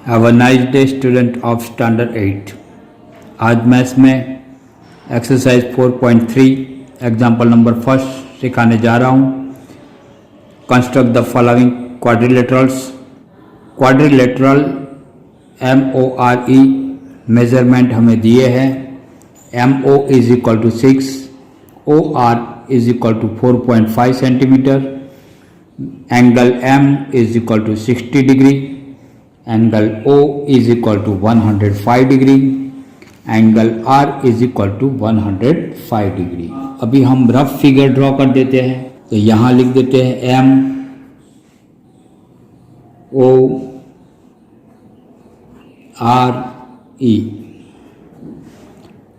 Have a nice day student of standard 8। आज maths में exercise 4.3 example number first सिखाने जा रहा हूँ। Construct the following quadrilaterals. Quadrilateral MORE measurement हमें दिए हैं। MO is equal to 6, OR is equal to 4.5 centimetre, angle M is equal to 60 degree, angle O is equal to 105 degree, angle R is equal to 105 degree. अभी हम rough figure draw कर देते हैं, तो यहाँ लिख देते हैं MORE।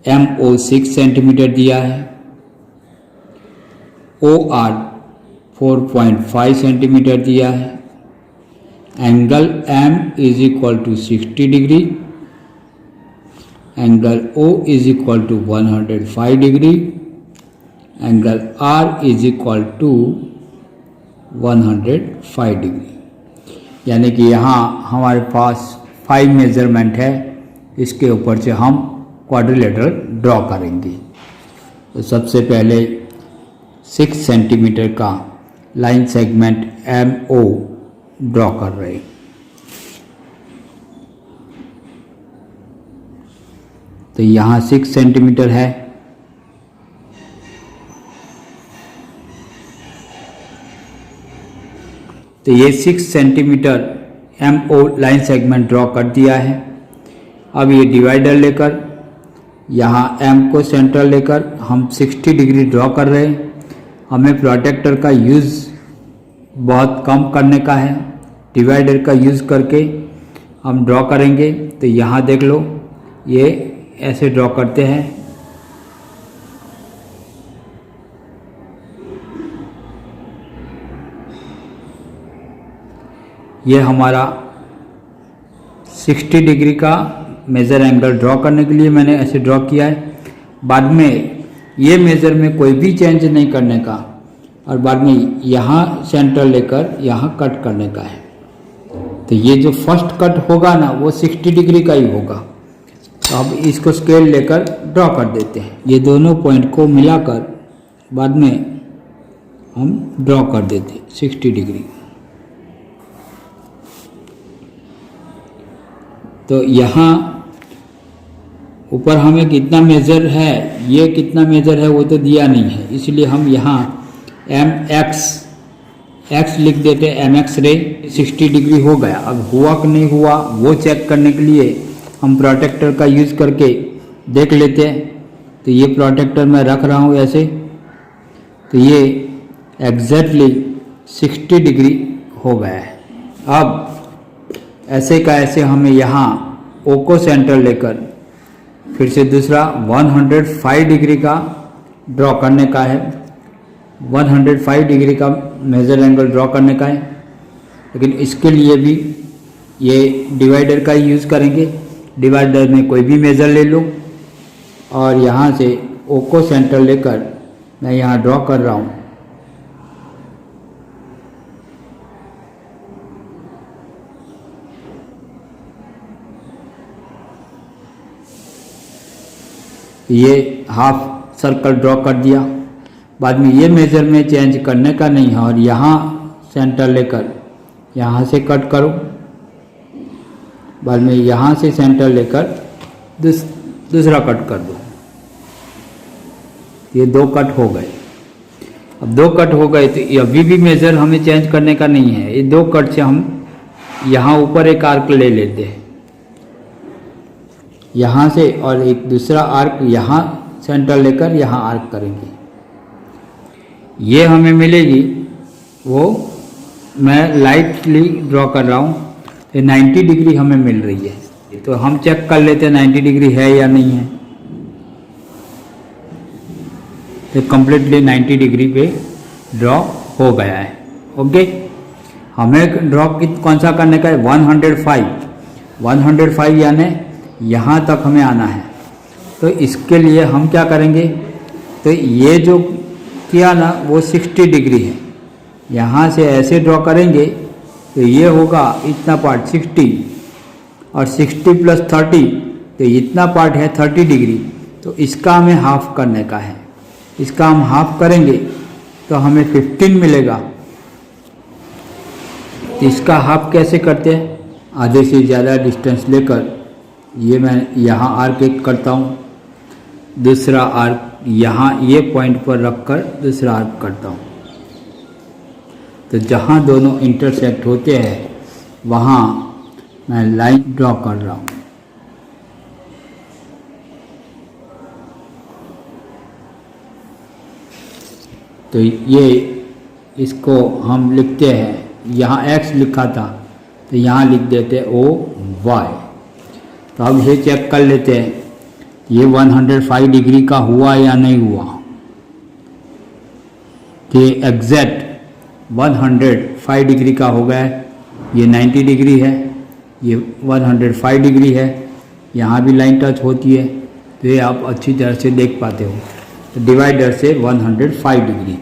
MO 6 सेंटीमीटर दिया है, OR 4.5 सेंटीमीटर दिया है, angle M is equal to 60 degree, angle O is equal to 105 degree, angle R is equal to 105 degree. यानी कि यहाँ हमारे पास 5 मेजरमेंट है, इसके ऊपर से हम क्वाड्रिलेटरल ड्रॉ करेंगे। तो सबसे पहले 6 सेंटीमीटर का लाइन सेगमेंट MO ड्रॉ कर रहे हैं। तो यहाँ 6 सेंटीमीटर है, तो ये 6 centimetre MO line segment draw कर दिया है। अब ये डिवाइडर लेकर यहाँ M को सेंटर लेकर हम 60 डिग्री ड्रॉ कर रहे हैं। हमें प्रोटेक्टर का यूज़ बहुत कम करने का है, डिवाइडर का यूज़ करके हम ड्रॉ करेंगे। तो यहाँ देख लो, ये ऐसे ड्रॉ करते हैं। ये हमारा 60 डिग्री का मेज़र एंगल ड्रॉ करने के लिए मैंने ऐसे ड्रॉ किया है। बाद में ये मेज़र में कोई भी चेंज नहीं करने का, और बाद में यहाँ सेंटर लेकर यहाँ कट करने का है। तो ये जो फर्स्ट कट होगा ना, वो 60 डिग्री का ही होगा। तो अब इसको स्केल लेकर ड्रॉ कर देते हैं। ये दोनों पॉइंट को मिलाकर बाद में हम ड्रॉ कर देते हैं 60 डिग्री। तो यहाँ ऊपर हमें कितना मेज़र है, ये कितना मेज़र है वो तो दिया नहीं है, इसलिए हम यहाँ x लिख देते हैं। MX रे 60 डिग्री हो गया। अब हुआ कि नहीं हुआ वो चेक करने के लिए हम प्रोटेक्टर का यूज़ करके देख लेते हैं। तो ये प्रोटेक्टर मैं रख रहा हूँ ऐसे, तो ये एग्जैक्टली 60 डिग्री हो गया है। अब ऐसे का ऐसे हमें यहाँ O को सेंटर लेकर फिर से दूसरा 105 डिग्री का ड्रॉ करने का है। 105 डिग्री का मेजर एंगल ड्रॉ करने का है, लेकिन इसके लिए भी ये डिवाइडर का ही यूज़ करेंगे। डिवाइडर में कोई भी मेज़र ले लो, और यहाँ से O को सेंटर लेकर मैं यहाँ ड्रॉ कर रहा हूँ। ये हाफ सर्कल ड्रॉ कर दिया। बाद में ये मेजर में चेंज करने का नहीं है, और यहाँ सेंटर लेकर यहाँ से कट करो। बाद में यहाँ से सेंटर लेकर दूसरा कट कर दो। ये 2 कट हो गए। अब 2 कट हो गए, तो अभी भी मेजर हमें चेंज करने का नहीं है। ये 2 कट से हम यहाँ ऊपर एक आर्क ले लेते हैं यहाँ से, और एक दूसरा आर्क यहाँ सेंटर लेकर यहाँ आर्क करेंगे। ये हमें मिलेगी, वो मैं लाइटली ड्रॉ कर रहा हूँ। ये 90 डिग्री हमें मिल रही है। तो हम चेक कर लेते हैं 90 डिग्री है या नहीं है। तो कम्प्लीटली 90 डिग्री पे ड्रॉ हो गया है। ओके, हमें ड्रॉ कौन सा करने का है? 105 यानी यहाँ तक हमें आना है। तो इसके लिए हम क्या करेंगे? तो ये जो किया ना वो 60 डिग्री है। यहाँ से ऐसे ड्रॉ करेंगे तो ये होगा इतना पार्ट 60, और 60 प्लस 30 तो इतना पार्ट है 30 डिग्री, तो इसका हमें हाफ करने का है। इसका हम हाफ करेंगे तो हमें 15 मिलेगा। तो इसका हाफ कैसे करते हैं? आधे से ज़्यादा डिस्टेंस लेकर ये मैं यहाँ आर्क एक करता हूँ, दूसरा आर्क यहाँ ये पॉइंट पर रखकर दूसरा आर्क करता हूँ। तो जहाँ दोनों इंटरसेक्ट होते हैं वहाँ मैं लाइन ड्रॉ कर रहा हूँ। तो ये इसको हम लिखते हैं, यहाँ x लिखा था तो यहाँ लिख देते हैं OY। तो अब ये चेक कर लेते हैं ये 105 डिग्री का हुआ या नहीं हुआ। कि एग्जैक्ट 105 डिग्री का हो गया है। ये 90 डिग्री है, ये 105 डिग्री है, यहाँ भी लाइन टच होती है, तो ये आप अच्छी तरह से देख पाते हो। तो डिवाइडर से 105 डिग्री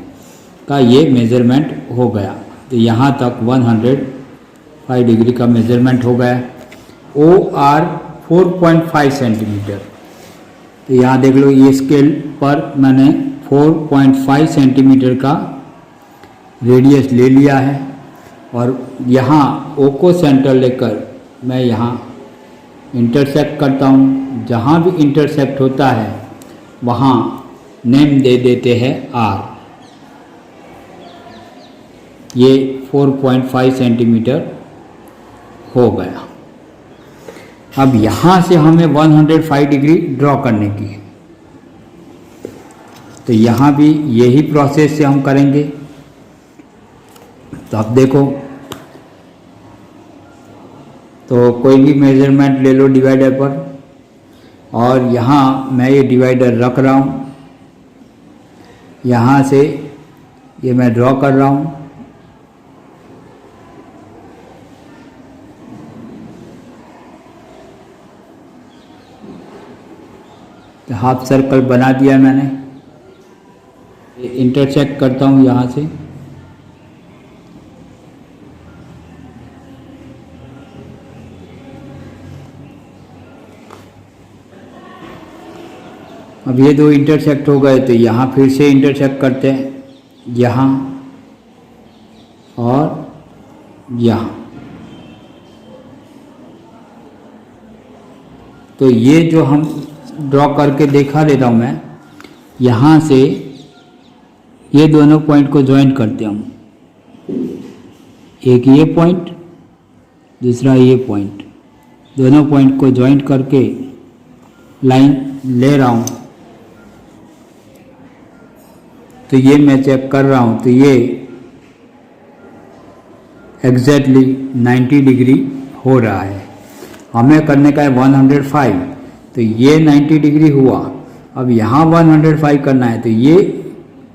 का ये मेज़रमेंट हो गया। तो यहाँ तक 105 डिग्री का मेज़रमेंट हो गया। OR 4.5 centimetre. तो यहाँ देख लो, ये स्केल पर मैंने 4.5 सेंटीमीटर का रेडियस ले लिया है और यहाँ O को सेंटर लेकर मैं यहाँ इंटरसेक्ट करता हूँ। जहाँ भी इंटरसेक्ट होता है वहाँ नेम दे देते हैं R। ये 4.5 सेंटीमीटर हो गया। अब यहाँ से हमें 105 डिग्री ड्रॉ करने की है। तो यहाँ भी यही प्रोसेस से हम करेंगे। तो अब देखो, तो कोई भी मेजरमेंट ले लो डिवाइडर पर, और यहाँ मैं ये डिवाइडर रख रहा हूँ। यहाँ से ये मैं ड्रॉ कर रहा हूँ। तो हाफ सर्कल बना दिया मैंने। इंटरसेक्ट करता हूँ यहाँ से। अब ये दो इंटरसेक्ट हो गए, तो यहाँ फिर से इंटरसेक्ट करते हैं, यहाँ और यहाँ। तो ये जो हम ड्रॉ करके दिखा देता हूँ मैं, यहाँ से ये दोनों पॉइंट को ज्वाइन करते हूँ। एक ये पॉइंट, दूसरा ये पॉइंट, दोनों पॉइंट को ज्वाइन करके लाइन ले रहा हूँ। तो ये मैं चेक कर रहा हूँ, तो ये एग्जैक्टली 90 डिग्री हो रहा है। हमें करने का है 105, तो ये 90 डिग्री हुआ। अब यहाँ 105 करना है, तो ये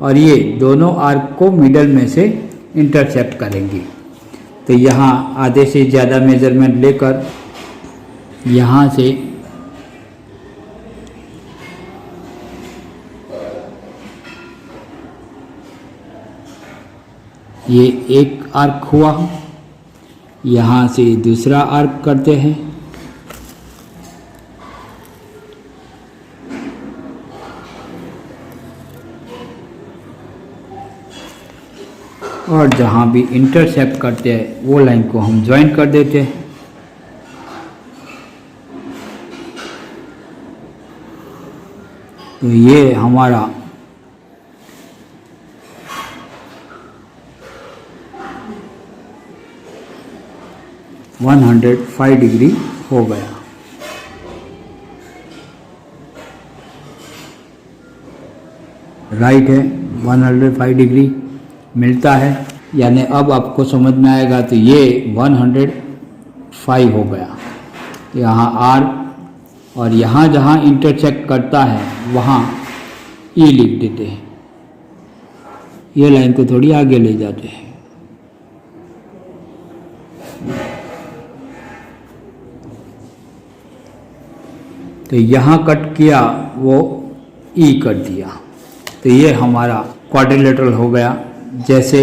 और ये दोनों आर्क को मिडल में से इंटरसेक्ट करेंगे। तो यहाँ आधे से ज़्यादा मेजरमेंट लेकर यहाँ से ये एक आर्क हुआ, यहाँ से दूसरा आर्क करते हैं। और जहाँ भी इंटरसेक्ट करते हैं वो लाइन को हम ज्वाइन कर देते हैं। तो ये हमारा वन 105 डिग्री हो गया। राइट है, 105 डिग्री मिलता है। यानी अब आपको समझ में आएगा। तो ये 105 हो गया। यहाँ R और यहाँ जहाँ इंटरसेक्ट करता है वहाँ E लिख देते हैं। ये लाइन को थोड़ी आगे ले जाते हैं। तो यहाँ कट किया, वो E कर दिया। तो ये हमारा क्वाड्रिलेटरल हो गया। जैसे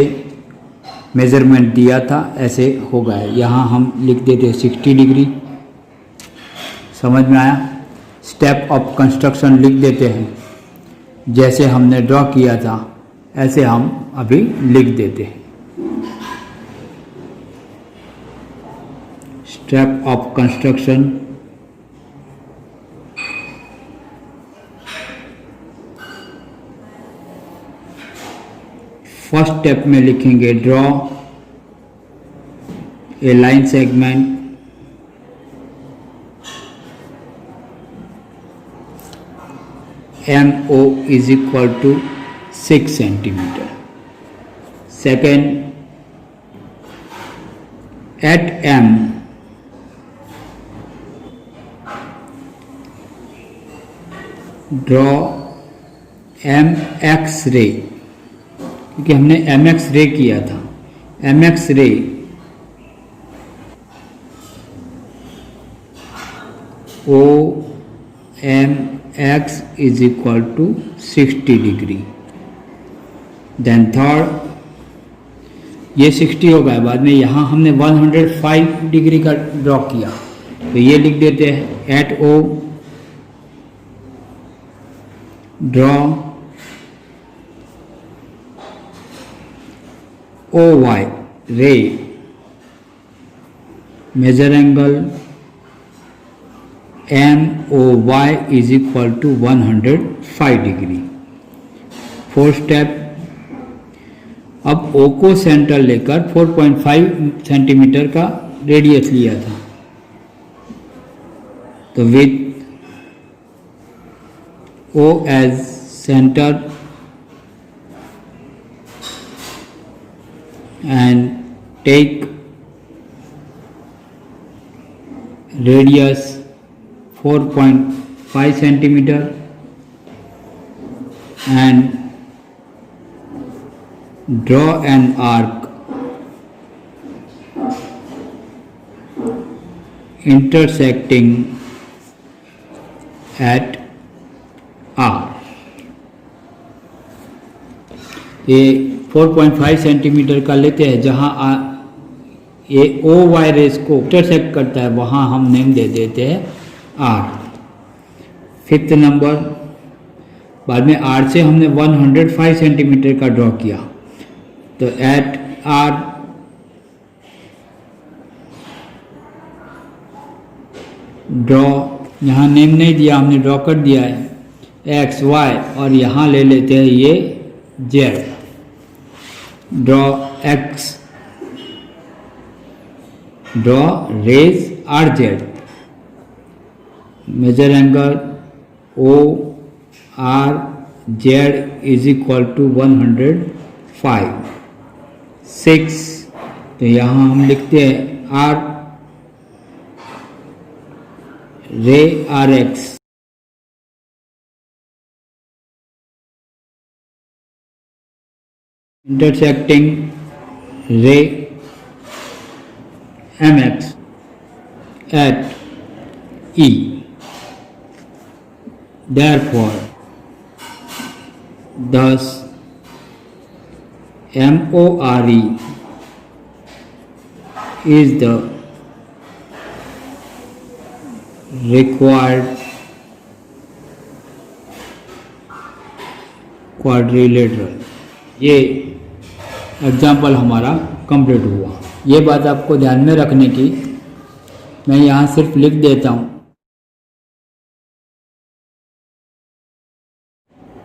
मेज़रमेंट दिया था ऐसे हो गया। यहाँ हम लिख देते 60 डिग्री समझ में आया। स्टेप ऑफ कंस्ट्रक्शन लिख देते हैं, जैसे हमने ड्रॉ किया था ऐसे हम अभी लिख देते हैं। Step of construction, first step में लिखेंगे draw a line segment MO is equal to 6 centimeter. Second, at M draw MX ray, क्योंकि हमने MX रे किया था। MX रे OMX is equal to 60 degree. Then third, ये 60 हो गया, बाद में यहाँ हमने 105 डिग्री का ड्रॉ किया, तो ये लिख देते हैं at O draw OY ray measure angle MOY is equal to 105 degree. Fourth step, अब O को सेंटर लेकर 4.5 सेंटीमीटर का रेडियस लिया था, तो with O as centre and take radius 4.5 centimeter and draw an arc intersecting at R। ये 4.5 centimetre का लेते हैं, जहाँ ये OY रेस को इंटरसेक्ट करता है वहाँ हम नेम दे देते हैं R। फिफ्थ नंबर, बाद में R से हमने 105 सेंटीमीटर का ड्रॉ किया, तो एट R ड्रॉ, यहाँ नेम नहीं दिया हमने, ड्रॉ कर दिया है X Y, और यहाँ ले लेते हैं ये Z। Draw X, draw rays RZ, measure angle ORZ is equal to 105। 6, तो यहाँ हम लिखते हैं R रे RX intersecting ray MX at E। Therefore, thus MORE is the required quadrilateral। ये एग्जाम्पल हमारा कंप्लीट हुआ। ये बात आपको ध्यान में रखने की, मैं यहाँ सिर्फ लिख देता हूँ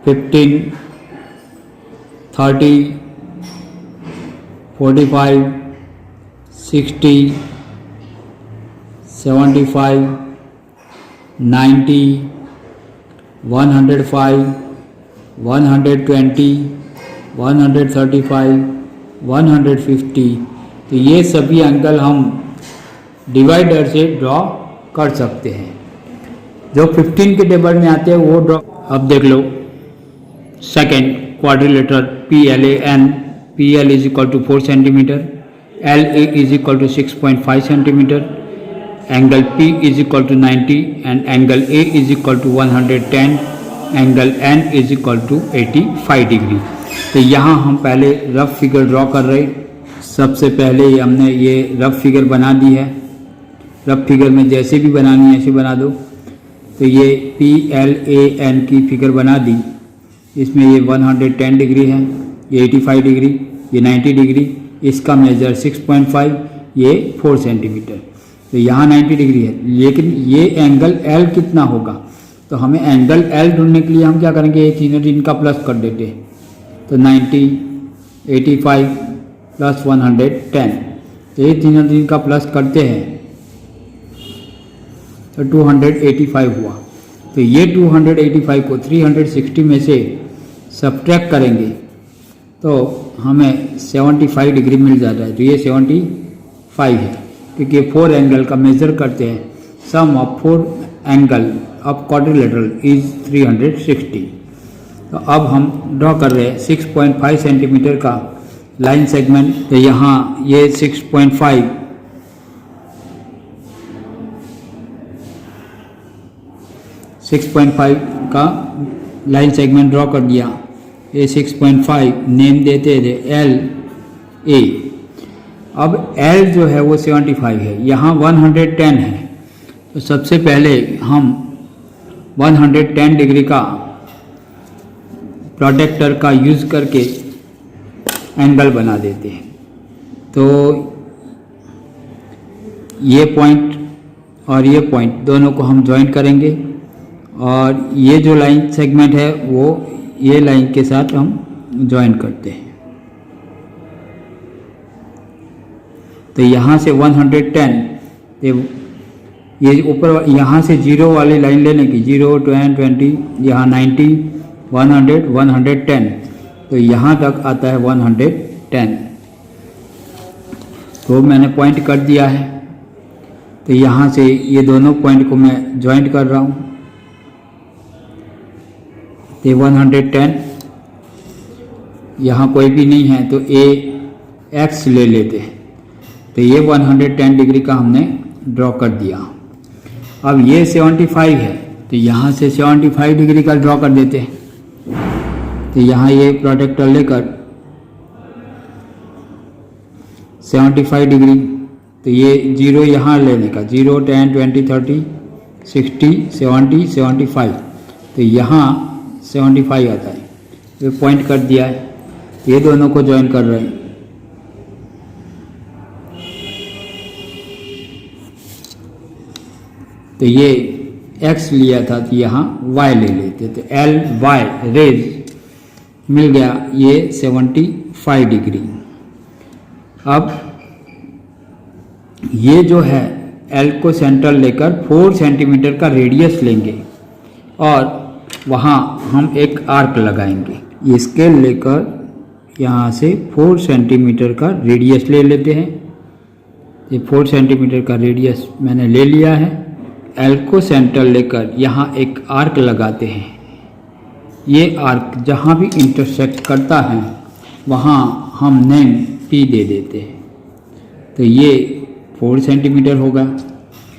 15, 30, 45, 60, 75, 90, 105, 120, 135, 150। तो ये सभी एंगल हम डिवाइडर से ड्रॉ कर सकते हैं। जो 15 के टेबल में आते हैं वो ड्रॉ। अब देख लो second quadrilateral PLAN, PL is equal to 4 centimetre, LA is equal to 6.5 centimetre, angle P is equal to 90 and angle A is equal to 110, angle N is equal to 85 degree. तो यहाँ हम पहले rough figure draw कर रहे। सबसे पहले हमने ये रफ फिगर बना दी है। रफ फिगर में जैसे भी बनानी है ऐसे बना दो। तो ये PLAN की फिगर बना दी। इसमें ये 110 डिग्री है, ये 85 डिग्री, ये 90 डिग्री, इसका मेजर 6.5, ये 4 सेंटीमीटर। तो यहाँ 90 डिग्री है, लेकिन ये एंगल L कितना होगा? तो हमें एंगल L ढूंढने के लिए हम क्या करेंगे, ये तीनों इनका प्लस कर देते हैं। तो 90, 85 प्लस 110, तो ये तीनों इनका प्लस करते हैं तो 285 हुआ। तो ये 285 को 360 में से सब्ट्रैक्ट करेंगे तो हमें 75 डिग्री मिल जाता है। तो ये 75 है, क्योंकि 4 एंगल का मेजर करते हैं। Sum of 4 angle of quadrilateral is 360। तो अब हम ड्रॉ कर रहे हैं 6.5 सेंटीमीटर का लाइन सेगमेंट। तो यहाँ ये 6.5 का लाइन सेगमेंट ड्रॉ कर दिया। ये 6.5 नेम देते थे LA। अब L जो है वो 75 है, यहाँ 110 है। तो सबसे पहले हम 110 डिग्री का प्रोटेक्टर का यूज़ करके एंगल बना देते हैं। तो ये पॉइंट और ये पॉइंट दोनों को हम ज्वाइन करेंगे, और ये जो लाइन सेगमेंट है वो ये लाइन के साथ हम ज्वाइन करते हैं। तो यहाँ से 110, ये ऊपर यहाँ से 0 वाली लाइन लेने की, 0, 10, 20, यहाँ 90, 100, 110, तो यहाँ तक आता है 110। तो मैंने पॉइंट कर दिया है। तो यहाँ से ये दोनों पॉइंट को मैं ज्वाइंट कर रहा हूँ। तो 110, यहाँ कोई भी नहीं है तो AX ले लेते हैं। तो ये 110 डिग्री का हमने ड्रॉ कर दिया। अब ये 75 है, तो यहाँ से 75 डिग्री का ड्रॉ कर देते हैं। तो यहाँ ये प्रोटेक्टर लेकर 75 डिग्री, तो ये 0 यहाँ लेने का, 0, 10, 20, 30, 60, 70, 75, तो यहाँ 75 आता है। ये पॉइंट कर दिया है, ये दोनों को ज्वाइन कर रहे हैं। तो ये X लिया था, तो यहाँ Y ले लेते। तो LY रेज मिल गया, ये 75 डिग्री। अब ये जो है L को सेंटर लेकर 4 सेंटीमीटर का रेडियस लेंगे और वहाँ हम एक आर्क लगाएंगे। ये स्केल लेकर यहाँ से 4 सेंटीमीटर का रेडियस ले लेते हैं। ये 4 सेंटीमीटर का रेडियस मैंने ले लिया है। L को सेंटर लेकर यहाँ एक आर्क लगाते हैं। ये आर्क जहाँ भी इंटरसेक्ट करता है वहाँ हम नेम P दे देते हैं। तो ये 4 सेंटीमीटर होगा।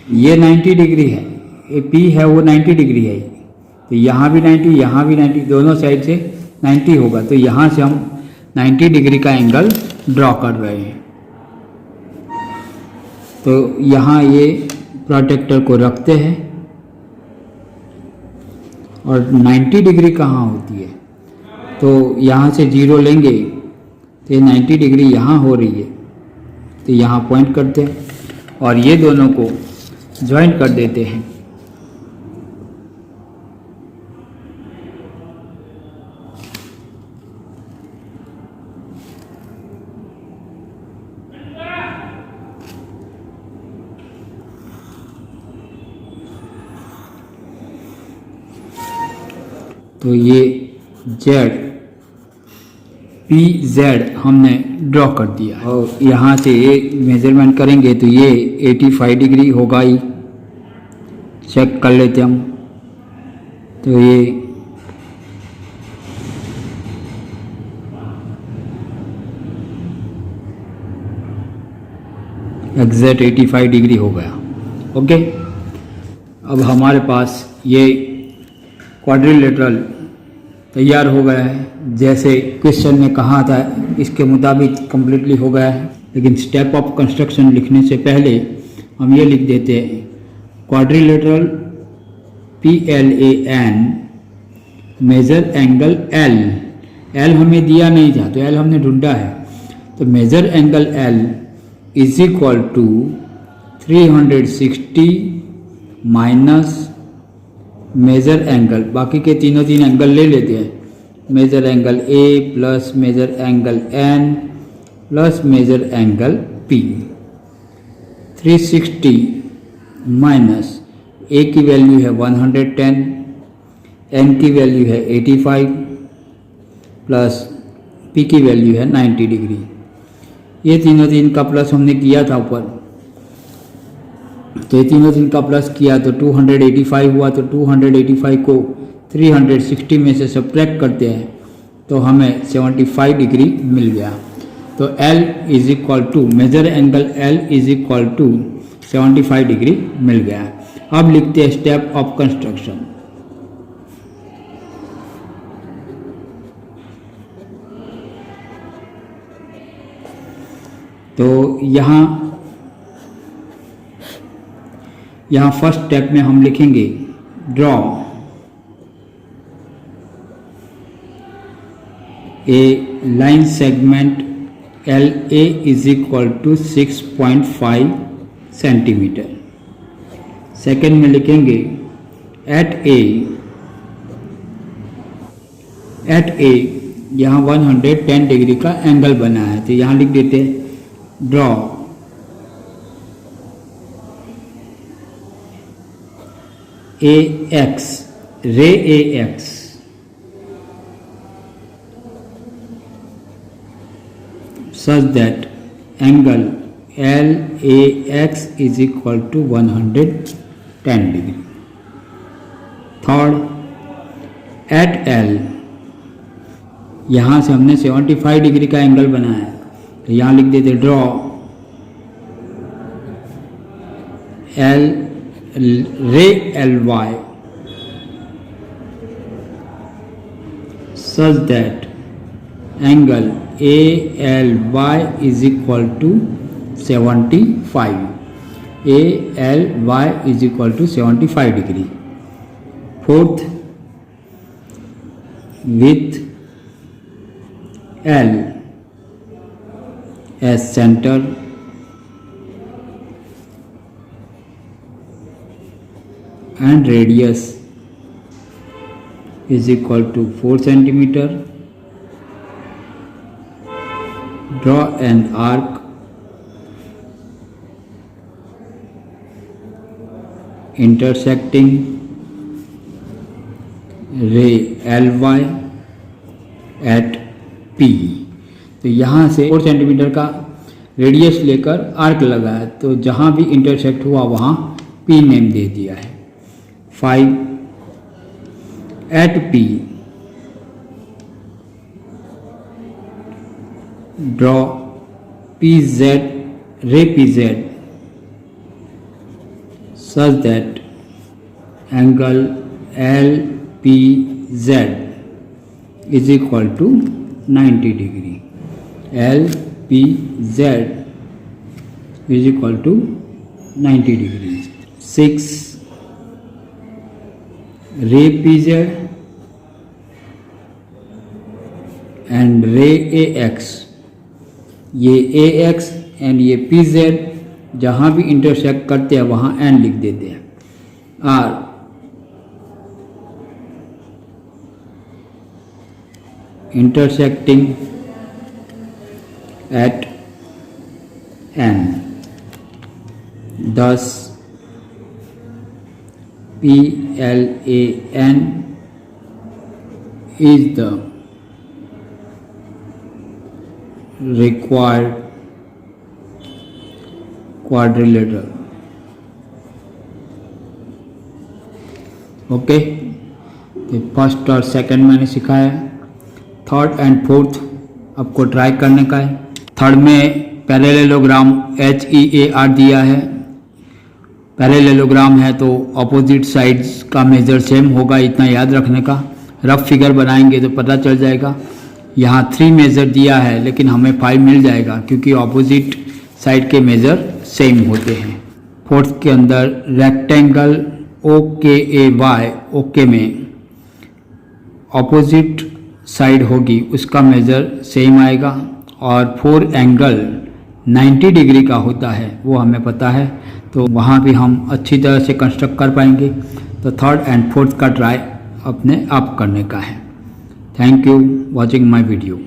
ये 90 डिग्री है, ये P है वो 90 डिग्री है। तो यहाँ भी 90, यहाँ भी 90, दोनों साइड से 90 होगा। तो यहाँ से हम 90 डिग्री का एंगल ड्रॉ कर रहे हैं। तो यहाँ ये प्रोटेक्टर को रखते हैं और 90 डिग्री कहाँ होती है, तो यहाँ से 0 लेंगे तो 90 डिग्री यहाँ हो रही है। तो यहाँ पॉइंट करते हैं और ये दोनों को ज्वाइन कर देते हैं। तो ये PZ हमने ड्रॉ कर दिया और यहाँ से ये मेजरमेंट करेंगे तो ये 85 डिग्री होगा ही। चेक कर लेते हम। तो ये एग्जैक्ट 85 डिग्री हो गया। ओके, अब हमारे पास ये क्वाड्रिलेटरल तैयार हो गया है। जैसे क्वेश्चन में कहा था इसके मुताबिक कम्प्लीटली हो गया है। लेकिन स्टेप ऑफ कंस्ट्रक्शन लिखने से पहले हम ये लिख देते हैं quadrilateral PLAN measure angle L हमें दिया नहीं था तो L हमने ढूंढा है, तो measure angle L is equal to 360 minus measure angle, बाकी के तीन एंगल ले लेते हैं, measure angle A plus measure angle N plus measure angle P। 360 minus A की वैल्यू है 110, N की वैल्यू है 85 प्लस P की वैल्यू है 90 डिग्री। ये तीन का प्लस हमने किया था ऊपर, तो ये तीन का प्लस किया तो 285 हुआ, तो 285 को 360 में से सब्ट्रैक्ट करते हैं तो हमें 75 डिग्री मिल गया। तो L is equal to measure angle L is equal to 75 degree मिल गया। अब लिखते हैं स्टेप ऑफ कंस्ट्रक्शन। तो यहाँ फर्स्ट स्टेप में हम लिखेंगे draw a line segment LA is equal to 6.5 centimetre. Second में लिखेंगे एट ए यहाँ 110 डिग्री का एंगल बना है, तो यहाँ लिख देते ड्रॉ AX रे AX such that angle LAX is equal to 110 degree. Third, at L यहाँ से हमने 75 डिग्री का एंगल बनाया है, तो यहाँ लिख देते ड्रॉ रे LY such that angle ALY is equal to 75. ALY is equal to 75 degree. Fourth, with L as center and radius is equal to 4 centimeter. Draw an arc intersecting ray LY at P। तो यहाँ से 4 centimetre का radius लेकर arc लगाया, तो जहाँ भी intersect हुआ वहाँ P नेम दे दिया है। 5 at P draw PZ ray PZ such that angle LPZ is equal to 90 degree. LPZ is equal to 90 degrees. 6 ray PZ and ray AX, ये AX एंड ये PZ जहाँ भी इंटरसेक्ट करते हैं वहाँ N लिख देते हैं। R intersecting at N, thus PLAN is the required quadrilateral. Okay, तो फर्स्ट और सेकंड मैंने सिखाया, थर्ड एंड फोर्थ आपको ट्राई करने का है। थर्ड में पैरेललोग्राम HEAR दिया है। पैरेललोग्राम है तो अपोजिट साइड्स का मेजर सेम होगा, इतना याद रखने का। रफ फिगर बनाएंगे तो पता चल जाएगा। यहाँ 3 मेज़र दिया है लेकिन हमें 5 मिल जाएगा क्योंकि अपोजिट साइड के मेज़र सेम होते हैं। फोर्थ के अंदर रेक्टेंगल OKAY ओके में ऑपोजिट साइड होगी उसका मेज़र सेम आएगा, और 4 एंगल 90 डिग्री का होता है वो हमें पता है, तो वहाँ भी हम अच्छी तरह से कंस्ट्रक्ट कर पाएंगे। तो थर्ड एंड फोर्थ का ट्राई अपने आप करने का है। Thank you watching my video.